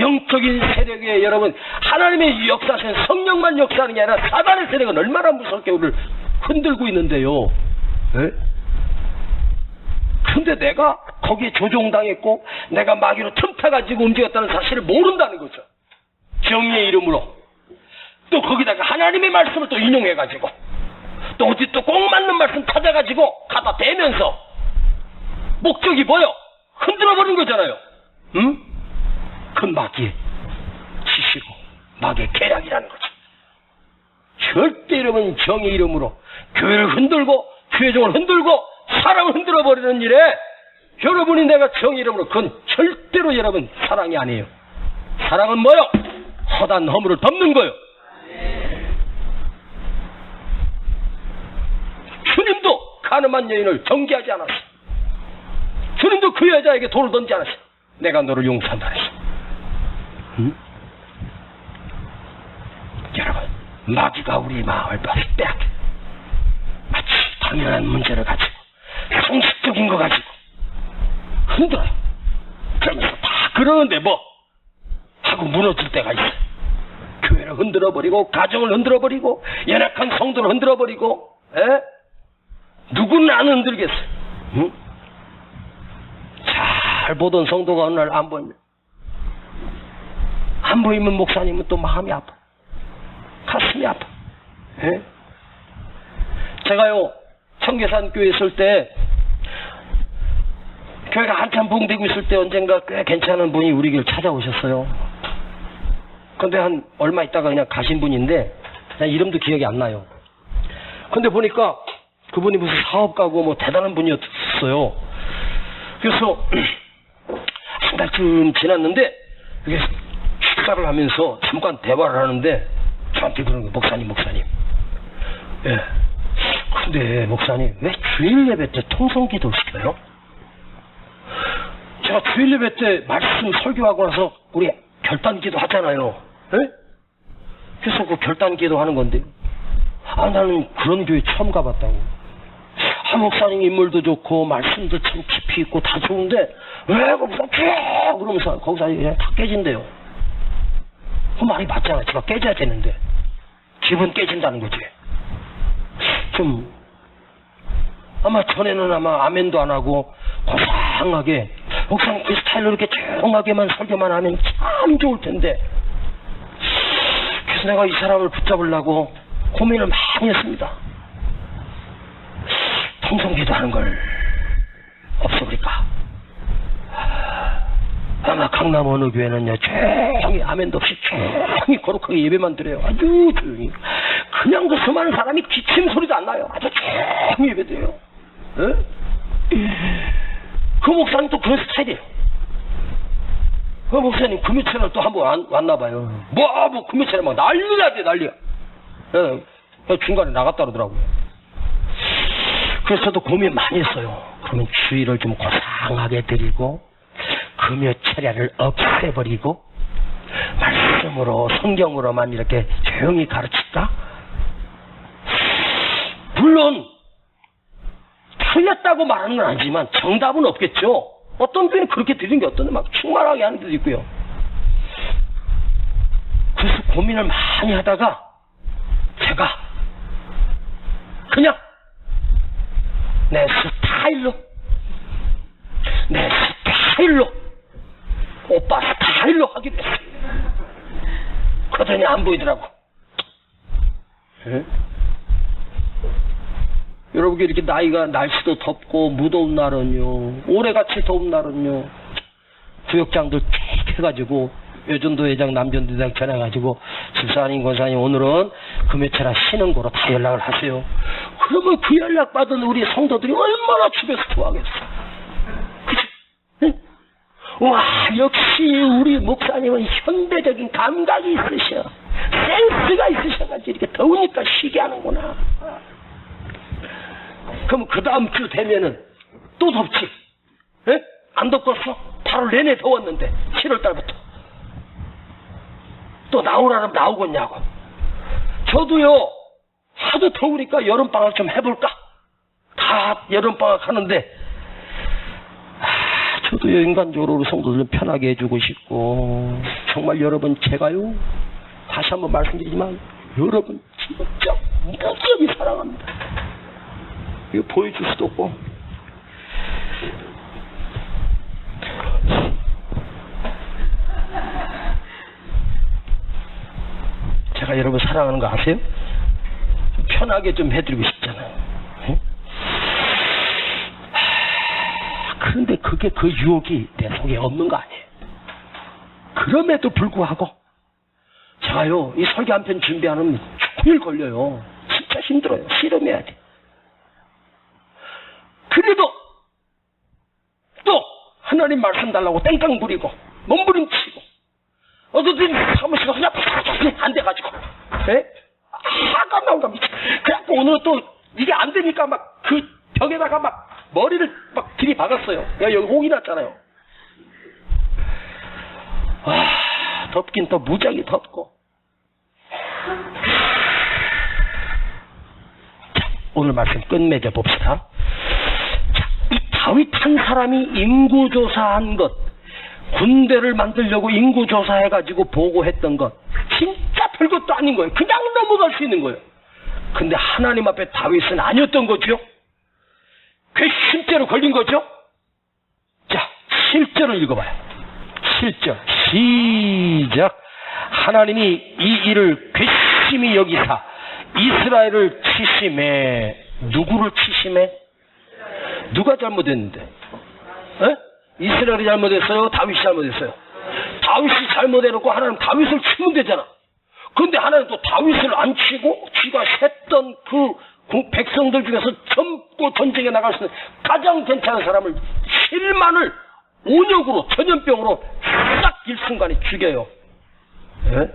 영적인 세력에 여러분 하나님의 역사하시는 성령만 역사하는 게 아니라 사단의 세력은 얼마나 무섭게 우리를 흔들고 있는데요. 예? 근데 내가 거기에 조종당했고 내가 마귀로 틈타가지고 움직였다는 사실을 모른다는 거죠. 정의의 이름으로 또 거기다가 하나님의 말씀을 또 인용해가지고 또 어디 또 꼭 맞는 말씀 찾아가지고 갖다 대면서 목적이 뭐요? 흔들어버린 거잖아요. 응? 그 마귀의 지시고 마귀의 계략이라는 거죠. 절대 여러분 정의 이름으로 교회를 흔들고 교회종을 흔들고 사람을 흔들어버리는 일에 여러분이 내가 정의 이름으로 그건 절대로 여러분 사랑이 아니에요. 사랑은 뭐요? 허단 허물을 덮는 거요. 주님도 가늠한 여인을 정죄하지 않았어. 주님도 그 여자에게 돌을 던지지 않았어. 내가 너를 용서한다 했어. 응? 여러분 마귀가 우리 마음을 빼앗겨 마치 당연한 문제를 가지고 상식적인 거 가지고 흔들어요. 그러면서 다 그러는데 뭐 하고 무너질 때가 있어요. 교회를 흔들어버리고 가정을 흔들어버리고 연약한 성도를 흔들어버리고 누구는 안 흔들겠어요. 응? 잘 보던 성도가 어느 날 안 보이면 안 보이면 목사님은 또 마음이 아파. 가슴이 아파. 예? 제가요 청계산 교회 있을 때 교회가 한참 붕대고 있을 때 언젠가 꽤 괜찮은 분이 우리 교회를 찾아오셨어요. 근데 한 얼마 있다가 그냥 가신 분인데 그냥 이름도 기억이 안 나요. 근데 보니까 그분이 무슨 사업가고 뭐 대단한 분이었어요. 그래서 한 달쯤 지났는데 이게 식사를 하면서 잠깐 대화를 하는데 저한테 그러는 거예요. 목사님. 예. 근데 목사님 왜 주일 예배 때 통성기도를 시켜요? 제가 주일 예배 때 말씀 설교하고 나서 우리 결단기도 하잖아요. 예? 그래서 그 결단기도 하는 건데 나는 그런 교회 처음 가봤다고. 목사님 인물도 좋고 말씀도 참 깊이 있고 다 좋은데 왜 거기서 쭉 그러면서 거기서 그냥 다 깨진대요. 그 말이 맞잖아. 제가 깨져야 되는데 기분 깨진다는 거지. 좀 아마 전에는 아마 아멘도 안 하고 고상하게 목사님 그 스타일로 이렇게 조용하게만 설교만 하면 참 좋을 텐데 그래서 내가 이 사람을 붙잡으려고 고민을 많이 했습니다. 통성기도 하는 걸 없애버릴까? 아마 강남 어느 교회는요 조용히 아멘도 없이 조용히 거룩하게 예배만 드려요. 아주 조용히 그냥 그 수많은 사람이 기침 소리도 안 나요. 아주 조용히 예배드려요. 그 목사님 또 그런 스타일이에요. 그 목사님 금요채널 또 한번 왔나봐요. 뭐 금요채널 막 난리야 돼 난리야. 중간에 나갔다 그러더라고요. 그래서 저도 고민 많이 했어요. 그러면 주의를 좀 고상하게 드리고 금요 철야를 없애버리고 말씀으로 성경으로만 이렇게 조용히 가르칠까? 물론 틀렸다고 말하는 건 아니지만 정답은 없겠죠. 어떤 분은 그렇게 드리는 게 어떤 막 충만하게 하는 데도 있고요. 그래서 고민을 많이 하다가 제가 그냥 내 스타일로 오빠 스타일로 하기로 했어요. 그러더니 안 보이더라고. 여러분 이렇게 날씨도 덥고 무더운 날은요 올해같이 더운 날은요 구역장들 쭉 해가지고 여전도 회장 남전도 회장 전해가지고 집사님 권사님 오늘은 금요철야 쉬는 거로 다 연락을 하세요. 그러면 그 연락 받은 우리 성도들이 얼마나 집에서 좋아하겠어. 그치? 응? 와 역시 우리 목사님은 현대적인 감각이 있으셔. 센스가 있으셔가지고 이렇게 더우니까 쉬게 하는구나. 그럼 그 다음 주 되면은 또 덥지. 에? 안 덥겠어? 8월 내내 더웠는데 7월 달부터 또 나오라면 나오겠냐고. 저도요 하도 더우니까 여름방학 좀 해볼까? 다 여름방학 하는데 저도 인간적으로 우리 성도들 편하게 해주고 싶고 정말 여러분 제가요 다시 한번 말씀드리지만 여러분 진짜 무지하게 사랑합니다. 이거 보여줄 수도 없고 제가 여러분 사랑하는 거 아세요? 편하게 좀 해드리고 싶잖아요. 응? 그런데 그게 그 유혹이 내 속에 없는 거 아니에요. 그럼에도 불구하고 제가요 이 설교 한 편 준비하는 종일 걸려요. 진짜 힘들어요. 씨름해야 돼. 그래도 또 하나님 말씀 달라고 땡깡 부리고 몸부림치고 어디든 사무실가 그냥 안 돼가지고 화가 나온다 미쳐. 그래갖고 오늘 또 이게 안 되니까 막 그 벽에다가 막 머리를 막 들이박았어요. 여기 홍이 났잖아요. 덥긴 더 무지하게 덥고. 자, 오늘 말씀 끝맺어 봅시다. 자, 이 다윗 한 사람이 인구조사한 것, 군대를 만들려고 인구조사해가지고 보고했던 것, 진짜 별것도 아닌 거예요. 그냥 넘어갈 수 있는 거예요. 근데 하나님 앞에 다윗은 아니었던 거죠. 괘씸죄로 걸린 거죠. 자, 7절을 읽어봐요. 7절 시작. 하나님이 이 일을 괘씸히 여기사 이스라엘을 치심해. 누구를 치심해? 누가 잘못했는데? 에? 이스라엘이 잘못했어요? 다윗이 잘못했어요? 다윗이 잘못해놓고 하나님 다윗을 치면 되잖아. 그런데 하나님 또 다윗을 안 치고 쥐가 샜던 그 백성들 중에서 젊고 전쟁에 나갈 수 있는 가장 괜찮은 사람을 7만을 온역으로 전염병으로 싹 일순간에 죽여요. 예?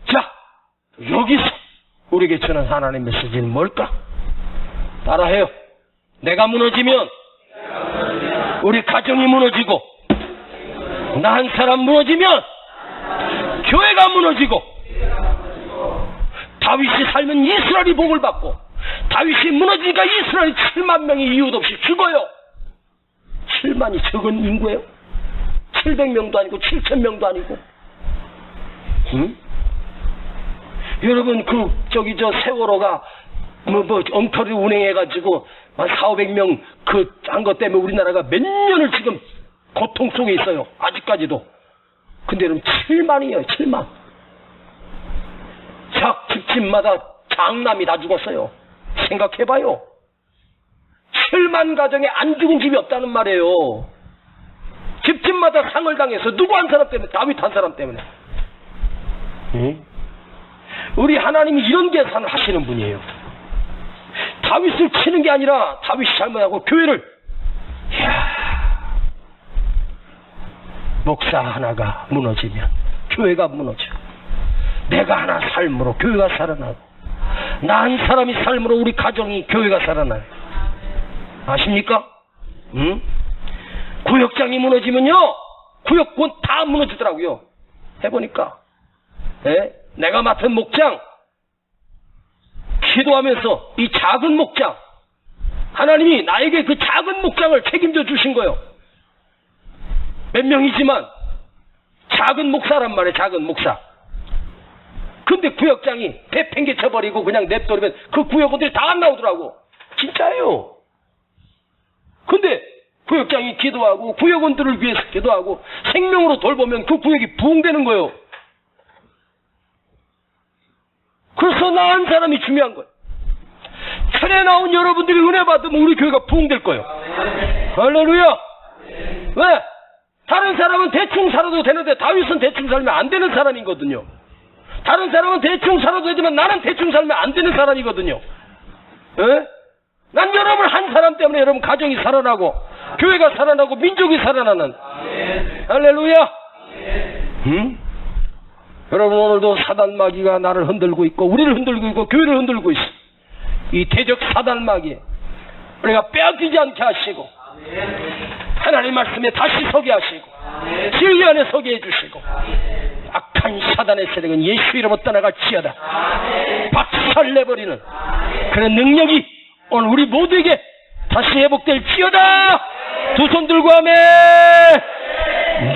자, 여기서 우리에게 주는 하나님의 메시지는 뭘까? 따라해요. 내가 무너지면 우리 가정이 무너지고, 나 한 사람 무너지면 교회가 무너지고, 다윗이 살면 이스라엘이 복을 받고, 다윗이 무너지니까 이스라엘이 7만 명이 이유도 없이 죽어요. 7만이 적은 인구예요? 700명도 아니고 7,000명도 아니고. 응? 여러분 저 세월호가 엉터리 운행해가지고 한 400~500명 한 것 때문에 우리나라가 몇 년을 지금 고통 속에 있어요. 아직까지도. 근데 여러분 7만이에요. 7만. 집집마다 장남이 다 죽었어요. 생각해봐요. 7만 가정에 안 죽은 집이 없다는 말이에요. 집집마다 상을 당해서 누구 한 사람 때문에? 다윗 한 사람 때문에. 응? 우리 하나님이 이런 계산을 하시는 분이에요. 다윗을 치는 게 아니라 다윗이 잘못하고 교회를, 목사 하나가 무너지면 교회가 무너져. 내가 하나 삶으로 교회가 살아나고, 나 한 사람이 삶으로 우리 가정이 교회가 살아나요. 아십니까? 응? 구역장이 무너지면요, 구역권 다 무너지더라고요. 해보니까. 내가 맡은 목장, 기도하면서 이 작은 목장, 하나님이 나에게 그 작은 목장을 책임져 주신 거예요. 몇 명이지만 작은 목사란 말이에요. 작은 목사. 근데 구역장이 배 팽개쳐버리고 그냥 냅둬버리면 그 구역원들이 다 안 나오더라고. 진짜예요. 근데 구역장이 기도하고 구역원들을 위해서 기도하고 생명으로 돌보면 그 구역이 부흥되는 거예요. 그래서 나 한 사람이 중요한 거예요. 천에 나온 여러분들이 은혜 받으면 우리 교회가 부흥될 거예요. 할렐루야. 왜? 다른 사람은 대충 살아도 되는데 다윗은 대충 살면 안 되는 사람이거든요. 다른 사람은 대충 살아도 되지만 나는 대충 살면 안 되는 사람이거든요. 난 여러분 한 사람 때문에 여러분 가정이 살아나고 교회가 살아나고 민족이 살아나는. 할렐루야. 응? 여러분 오늘도 사단 마귀가 나를 흔들고 있고 우리를 흔들고 있고 교회를 흔들고 있어. 이 대적 사단 마귀 우리가 빼앗기지 않게 하시고 하나님 말씀에 다시 서게 하시고 진리 안에 서게 해주시고 악한 사단의 세력은 예수 이름으로 떠나갈지어다. 박살내버리는 그런 능력이 오늘 우리 모두에게 다시 회복될지어다. 두 손 들고 하매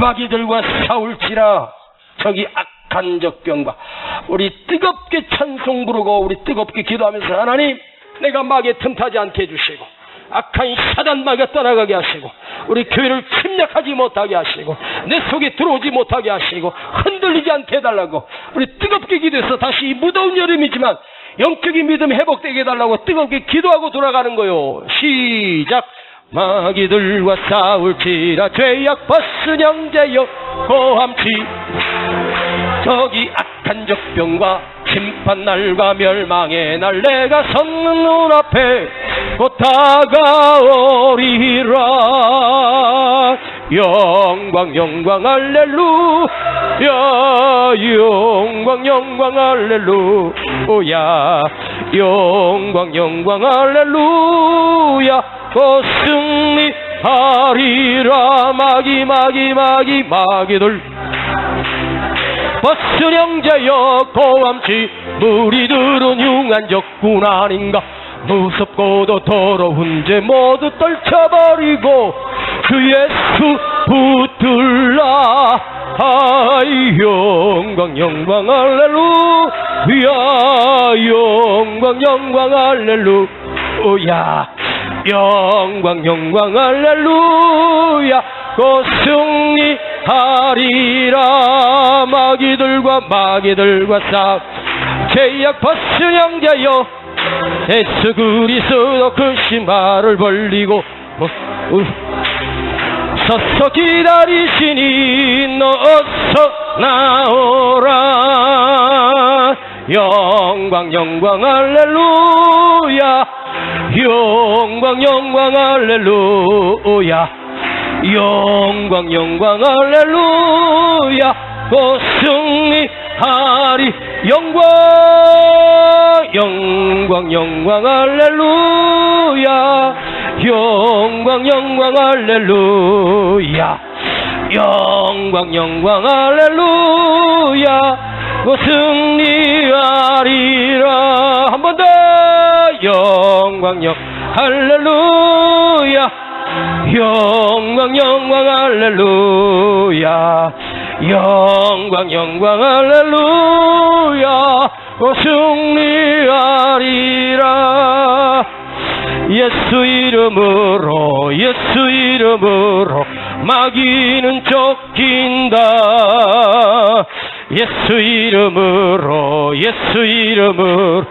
마귀들과 싸울지라. 저기 악한 적병과 우리 뜨겁게 찬송 부르고 우리 뜨겁게 기도하면서 하나님, 내가 마귀에 틈타지 않게 해주시고 악한 사단 마귀가 떠나가게 하시고 우리 교회를 침략하지 못하게 하시고 내 속에 들어오지 못하게 하시고 흔들리지 않게 해달라고 우리 뜨겁게 기도해서 다시 이 무더운 여름이지만 영적인 믿음 회복되게 해달라고 뜨겁게 기도하고 돌아가는 거요. 시작. 마귀들과 싸울지라. 죄악 벗은 형제여 고함치. 저기 악한 적병과 심판날과 멸망의 날 내가 섰는 눈앞에 곧 다가오리라. 영광 영광 할렐루야. 영광 영광 할렐루야. 영광 영광 할렐루야. 곧 승리하리라. 마귀들 벗은 형제여 고함치. 무리들은 흉한 적군 아닌가. 무섭고도 더러운 죄 모두 떨쳐버리고 그 예수 붙들라. 영광 영광 할렐루야. 영광 영광 할렐루야. 영광 영광 할렐루야. 곧 승리하리라. 마귀들과 싸움. 죄악 벗은 형제여 예수 그리스도 그 신발을 벌리고 서서 기다리시니 너 어서 나오라. 영광 영광 할렐루야. 영광 영광 할렐루야. 영광 영광 할렐루야. 곧 승리하리. 영광 영광 영광 할렐루야. 영광 영광 할렐루야. 영광 영광 할렐루야. 곧 승리하리라. 한 번 더. 영광 영광 할렐루야. 영광 영광 할렐루야. 영광 영광 할렐루야. 곧 승리하리라. 예수 이름으로 예수 이름으로 마귀는 쫓긴다. 예수 이름으로 예수 이름으로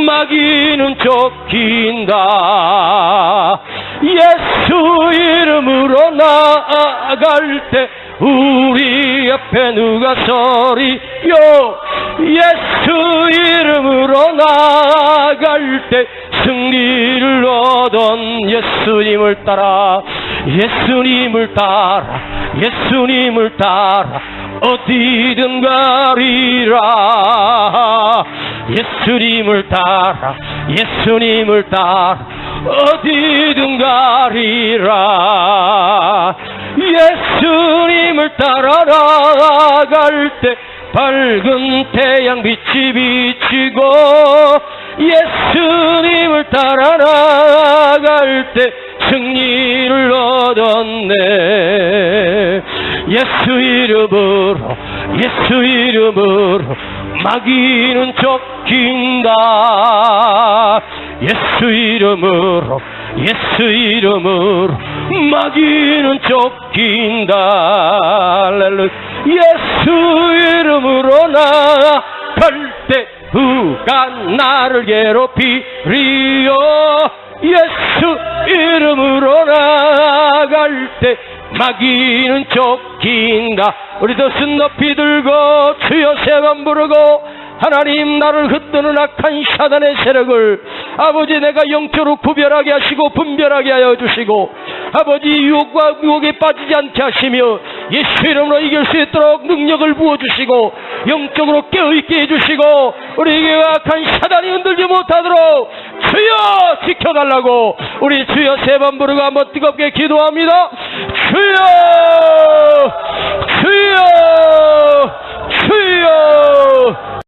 마귀는 쫓긴다. 예수 이름으로 나아갈 때 우리 앞에 누가 서리요. 예수 이름으로 나아갈 때 승리를 얻은 예수님을 따라 예수님을 따라 예수님을 따라 어디든 가리라. 예수님을 따라 예수님을 따라 어디든 가리라. 예수님을 따라 나아갈 때 밝은 태양빛이 비치고 예수님을 따라 나아갈 때 승리를 얻었네. 예수 이름으로 예수 이름으로 마귀는 쫓긴다. 예수 이름으로 예수 이름으로 마귀는 쫓긴다. 할렐루야. 예수 이름으로 나아갈 때 누가 나를 괴롭히리요. 예수 이름으로 나아갈 때 마귀는 쫓긴다. 우리 두 손 높이 들고 주여 세 번 부르고 하나님, 나를 흩드는 악한 사단의 세력을 아버지 내가 영적으로 구별하게 하시고 분별하게 하여 주시고 아버지 유혹과 유혹에 빠지지 않게 하시며 예수 이름으로 이길 수 있도록 능력을 부어주시고 영적으로 깨어있게 해주시고 우리에게 악한 사단이 흔들지 못하도록 주여 지켜달라고 우리 주여 세 번 부르고 한번 뜨겁게 기도합니다. 주여 주여 주여!